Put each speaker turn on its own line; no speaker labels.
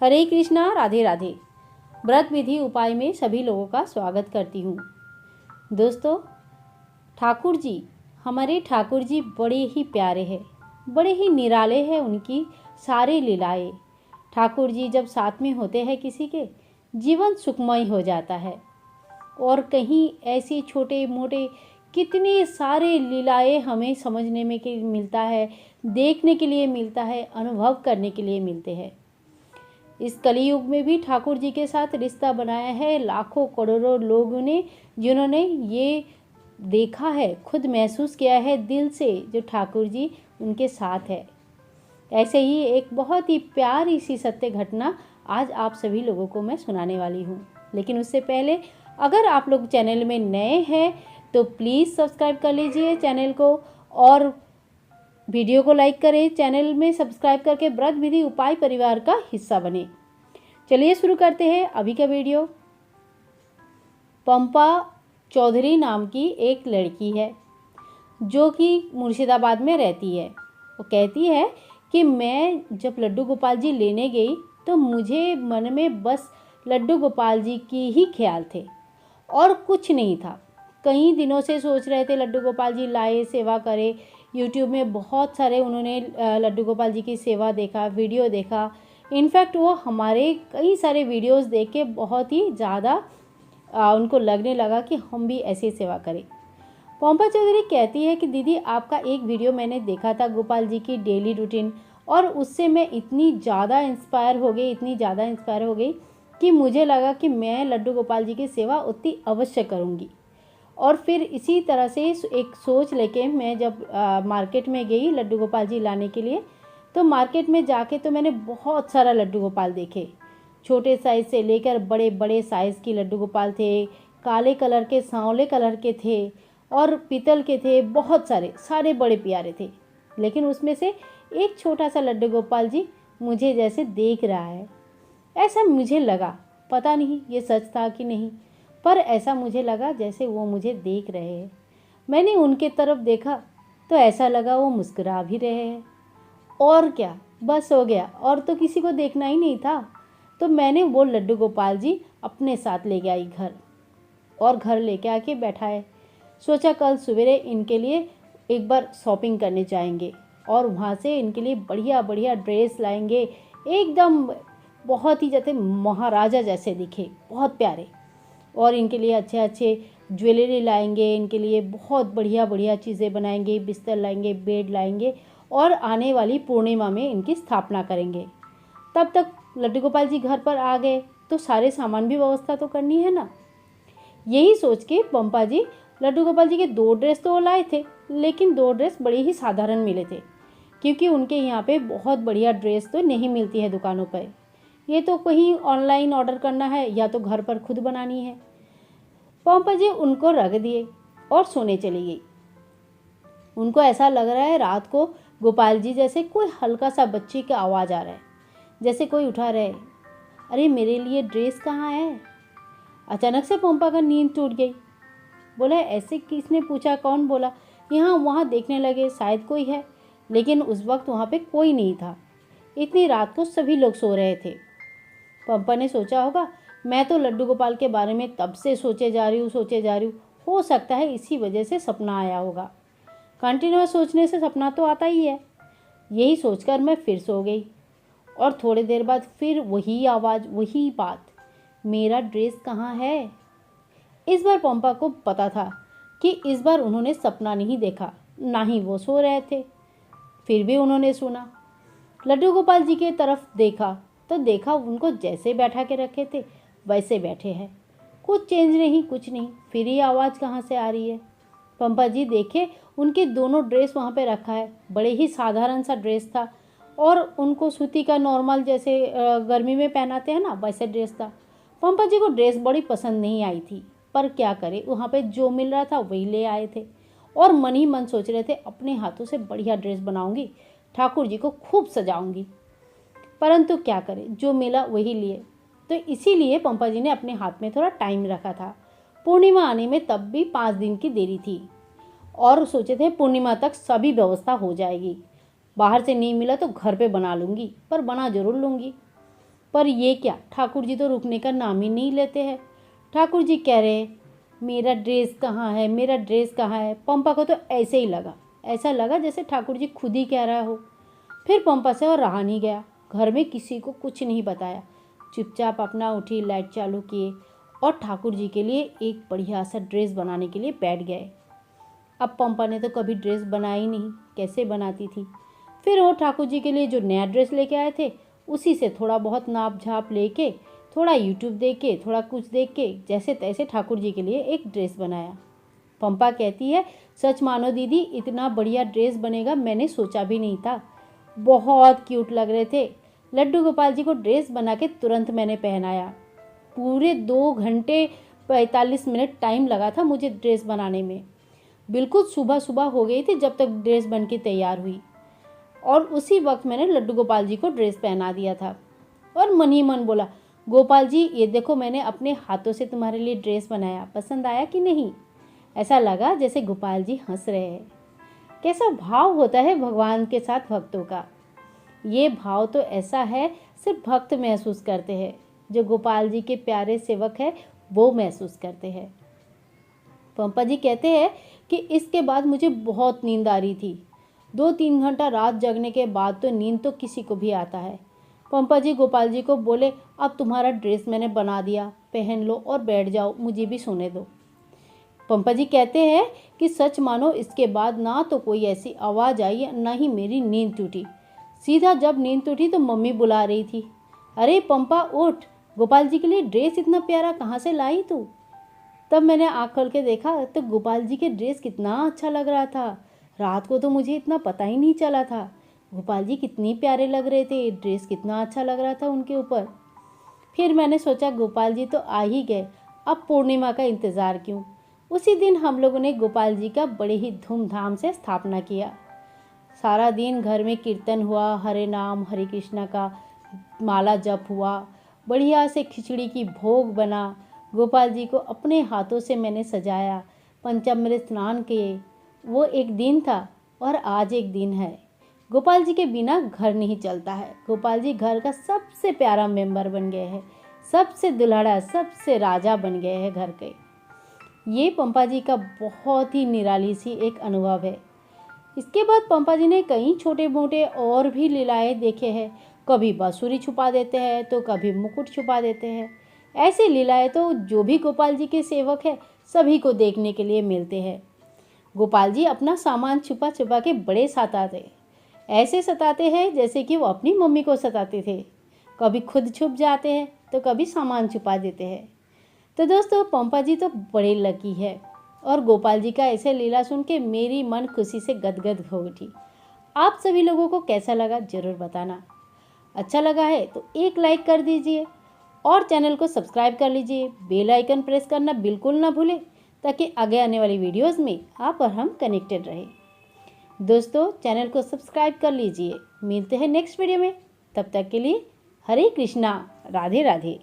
हरे कृष्णा, राधे राधे। व्रत विधि उपाय में सभी लोगों का स्वागत करती हूँ। दोस्तों, ठाकुर जी, हमारे ठाकुर जी बड़े ही प्यारे हैं, बड़े ही निराले हैं उनकी सारी लीलाएं। ठाकुर जी जब साथ में होते हैं किसी के, जीवन सुखमय हो जाता है। और कहीं ऐसे छोटे मोटे कितने सारे लीलाएं हमें समझने में के मिलता है, देखने के लिए मिलता है, अनुभव करने के लिए मिलते हैं। इस कलयुग में भी ठाकुर जी के साथ रिश्ता बनाया है लाखों करोड़ों लोगों ने, जिन्होंने ये देखा है, खुद महसूस किया है दिल से, जो ठाकुर जी उनके साथ है। ऐसे ही एक बहुत ही प्यारी सी सत्य घटना आज आप सभी लोगों को मैं सुनाने वाली हूँ। लेकिन उससे पहले, अगर आप लोग चैनल में नए हैं तो प्लीज़ सब्सक्राइब कर लीजिए चैनल को, और वीडियो को लाइक करें। चैनल में सब्सक्राइब करके व्रत विधि उपाय परिवार का हिस्सा बने। चलिए शुरू करते हैं अभी का वीडियो। पंपा चौधरी नाम की एक लड़की है जो कि मुर्शिदाबाद में रहती है। वो कहती है कि मैं जब लड्डू गोपाल जी लेने गई तो मुझे मन में बस लड्डू गोपाल जी की ही ख्याल थे और कुछ नहीं था। कई दिनों से सोच रहे थे लड्डू गोपाल जी लाए, सेवा करे। यूट्यूब में बहुत सारे उन्होंने लड्डू गोपाल जी की सेवा देखा, वीडियो देखा। इनफैक्ट वो हमारे कई सारे वीडियोस देख के बहुत ही ज़्यादा उनको लगने लगा कि हम भी ऐसी सेवा करें। पंपा चौधरी कहती है कि दीदी, आपका एक वीडियो मैंने देखा था गोपाल जी की डेली रूटीन, और उससे मैं इतनी ज़्यादा इंस्पायर हो गई कि मुझे लगा कि मैं लड्डू गोपाल जी की सेवा उतनी अवश्य करूँगी। और फिर इसी तरह से एक सोच लेके मैं जब मार्केट में गई लड्डू गोपाल जी लाने के लिए, तो मार्केट में जाके तो मैंने बहुत सारा लड्डू गोपाल देखे। छोटे साइज़ से लेकर बड़े बड़े साइज़ की लड्डू गोपाल थे, काले कलर के, सांवले कलर के थे और पीतल के थे। बहुत सारे बड़े प्यारे थे। लेकिन उसमें से एक छोटा सा लड्डू गोपाल जी मुझे जैसे देख रहा है, ऐसा मुझे लगा। पता नहीं ये सच था कि नहीं, पर ऐसा मुझे लगा जैसे वो मुझे देख रहे हैं। मैंने उनके तरफ देखा तो ऐसा लगा वो मुस्कुरा भी रहे हैं। और क्या, बस हो गया, और तो किसी को देखना ही नहीं था। तो मैंने वो लड्डू गोपाल जी अपने साथ ले आई घर, और घर लेके आके बैठाए। सोचा कल सवेरे इनके लिए एक बार शॉपिंग करने जाएंगे और वहाँ से इनके लिए बढ़िया बढ़िया ड्रेस लाएंगे, एकदम बहुत ही जैसे महाराजा जैसे दिखे, बहुत प्यारे। और इनके लिए अच्छे अच्छे ज्वेलरी लाएंगे, इनके लिए बहुत बढ़िया बढ़िया चीज़ें बनाएंगे, बिस्तर लाएंगे, बेड लाएंगे, और आने वाली पूर्णिमा में इनकी स्थापना करेंगे। तब तक लड्डू गोपाल जी घर पर आ गए तो सारे सामान भी व्यवस्था तो करनी है ना। यही सोच के पंपा जी लड्डू गोपाल जी के 2 ड्रेस तो लाए थे, लेकिन 2 ड्रेस बड़े ही साधारण मिले थे, क्योंकि उनके यहाँ पे बहुत बढ़िया ड्रेस तो नहीं मिलती है दुकानों पर। ये तो कहीं ऑनलाइन ऑर्डर करना है या तो घर पर खुद बनानी है। पंपा जी उनको रख दिए और सोने चली गई। उनको ऐसा लग रहा है रात को गोपाल जी जैसे कोई हल्का सा बच्चे का आवाज़ आ रहा है, जैसे कोई उठा रहे, अरे मेरे लिए ड्रेस कहाँ है। अचानक से पंपा का नींद टूट गई। बोला, ऐसे किसने पूछा, कौन बोला। यहाँ वहाँ देखने लगे, शायद कोई है, लेकिन उस वक्त वहाँ पे कोई नहीं था। इतनी रात को सभी लोग सो रहे थे। पंपा ने सोचा होगा, मैं तो लड्डू गोपाल के बारे में तब से सोचे जा रही हूँ, हो सकता है इसी वजह से सपना आया होगा। कंटिन्यूअस सोचने से सपना तो आता ही है। यही सोचकर मैं फिर सो गई, और थोड़ी देर बाद फिर वही आवाज़, वही बात, मेरा ड्रेस कहाँ है। इस बार पंपा को पता था कि इस बार उन्होंने सपना नहीं देखा, ना ही वो सो रहे थे। फिर भी उन्होंने सुना। लड्डू गोपाल जी के तरफ देखा तो देखा उनको जैसे बैठा के रखे थे वैसे बैठे हैं, कुछ चेंज नहीं, कुछ नहीं। फिर ये आवाज़ कहाँ से आ रही है। पंपा जी देखे, उनके दोनों ड्रेस वहाँ पे रखा है। बड़े ही साधारण सा ड्रेस था, और उनको सूती का नॉर्मल जैसे गर्मी में पहनाते हैं ना, वैसे ड्रेस था। पंपा जी को ड्रेस बड़ी पसंद नहीं आई थी, पर क्या करे, वहाँ पे जो मिल रहा था वही ले आए थे, और मन ही मन सोच रहे थे अपने हाथों से बढ़िया ड्रेस बनाऊंगी, ठाकुर जी को खूब सजाऊंगी। परंतु क्या करें, जो मिला वही लिए। तो इसीलिए पंपा जी ने अपने हाथ में थोड़ा टाइम रखा था। पूर्णिमा आने में तब भी 5 दिन की देरी थी, और सोचे थे पूर्णिमा तक सभी व्यवस्था हो जाएगी। बाहर से नहीं मिला तो घर पे बना लूँगी, पर बना जरूर लूँगी। पर ये क्या, ठाकुर जी तो रुकने का नाम ही नहीं लेते हैं। ठाकुर जी कह रहे हैं, मेरा ड्रेस कहाँ है, मेरा ड्रेस कहाँ है। पंपा को तो ऐसे ही लगा, ऐसा लगा जैसे ठाकुर जी खुद ही कह रहा हो। फिर पंपा से और रहा नहीं गया, घर में किसी को कुछ नहीं बताया, चुपचाप अपना उठी, लाइट चालू किए और ठाकुर जी के लिए एक बढ़िया सा ड्रेस बनाने के लिए बैठ गए। अब पंपा ने तो कभी ड्रेस बनाई नहीं, कैसे बनाती थी। फिर वो ठाकुर जी के लिए जो नया ड्रेस लेके आए थे उसी से थोड़ा बहुत नाप झाप लेके, थोड़ा यूट्यूब देख के, थोड़ा कुछ देख के, जैसे तैसे ठाकुर जी के लिए एक ड्रेस बनाया। पंपा कहती है, सच मानो दीदी, इतना बढ़िया ड्रेस बनेगा मैंने सोचा भी नहीं था। बहुत क्यूट लग रहे थे। लड्डू गोपाल जी को ड्रेस बना के तुरंत मैंने पहनाया। पूरे 2 घंटे 45 मिनट टाइम लगा था मुझे ड्रेस बनाने में। बिल्कुल सुबह सुबह हो गई थी जब तक ड्रेस बन के तैयार हुई, और उसी वक्त मैंने लड्डू गोपाल जी को ड्रेस पहना दिया था। और मन ही मन बोला, गोपाल जी ये देखो मैंने अपने हाथों से तुम्हारे लिए ड्रेस बनाया, पसंद आया कि नहीं। ऐसा लगा जैसे गोपाल जी हंस रहे हैं। कैसा भाव होता है भगवान के साथ भक्तों का। ये भाव तो ऐसा है सिर्फ भक्त महसूस करते हैं, जो गोपाल जी के प्यारे सेवक है वो महसूस करते हैं। पंपा जी कहते हैं कि इसके बाद मुझे बहुत नींद आ रही थी। 2-3 घंटा रात जगने के बाद तो नींद तो किसी को भी आता है। पंपा जी गोपाल जी को बोले, अब तुम्हारा ड्रेस मैंने बना दिया, पहन लो और बैठ जाओ, मुझे भी सोने दो। पंपा जी कहते हैं कि सच मानो इसके बाद ना तो कोई ऐसी आवाज़ आई, ना ही मेरी नींद टूटी। सीधा जब नींद टूटी तो मम्मी बुला रही थी, अरे पंपा उठ, गोपाल जी के लिए ड्रेस इतना प्यारा कहाँ से लाई तू। तब मैंने आँख खोल के देखा तो गोपाल जी के ड्रेस कितना अच्छा लग रहा था। रात को तो मुझे इतना पता ही नहीं चला था। गोपाल जी कितनी प्यारे लग रहे थे, ड्रेस कितना अच्छा लग रहा था उनके ऊपर। फिर मैंने सोचा गोपाल जी तो आ ही गए, अब पूर्णिमा का इंतज़ार क्यों। उसी दिन हम लोगों ने गोपाल जी का बड़े ही धूमधाम से स्थापना किया। सारा दिन घर में कीर्तन हुआ, हरे नाम हरे कृष्णा का माला जप हुआ, बढ़िया से खिचड़ी की भोग बना। गोपाल जी को अपने हाथों से मैंने सजाया, पंचामृत स्नान किए। वो एक दिन था और आज एक दिन है। गोपाल जी के बिना घर नहीं चलता है। गोपाल जी घर का सबसे प्यारा मेंबर बन गए हैं, सबसे दुल्हड़ा, सबसे राजा बन गए हैं घर के। ये पंपा जी का बहुत ही निराली सी एक अनुभव है। इसके बाद पंपा जी ने कई छोटे मोटे और भी लीलाएं देखे हैं। कभी बांसुरी छुपा देते हैं तो कभी मुकुट छुपा देते हैं। ऐसी लीलाएं तो जो भी गोपाल जी के सेवक है सभी को देखने के लिए मिलते हैं। गोपाल जी अपना सामान छुपा छुपा के बड़े सताते, ऐसे सताते हैं जैसे कि वो अपनी मम्मी को सताते थे। कभी खुद छुप जाते हैं तो कभी सामान छुपा देते हैं। तो दोस्तों पंपा जी तो बड़े लकी है, और गोपाल जी का ऐसे लीला सुन के मेरी मन खुशी से गदगद हो उठी। आप सभी लोगों को कैसा लगा ज़रूर बताना। अच्छा लगा है तो एक लाइक कर दीजिए और चैनल को सब्सक्राइब कर लीजिए। बेल आइकन प्रेस करना बिल्कुल ना भूलें, ताकि आगे आने वाली वीडियोस में आप और हम कनेक्टेड रहें। दोस्तों चैनल को सब्सक्राइब कर लीजिए। मिलते हैं नेक्स्ट वीडियो में, तब तक के लिए हरे कृष्णा, राधे राधे।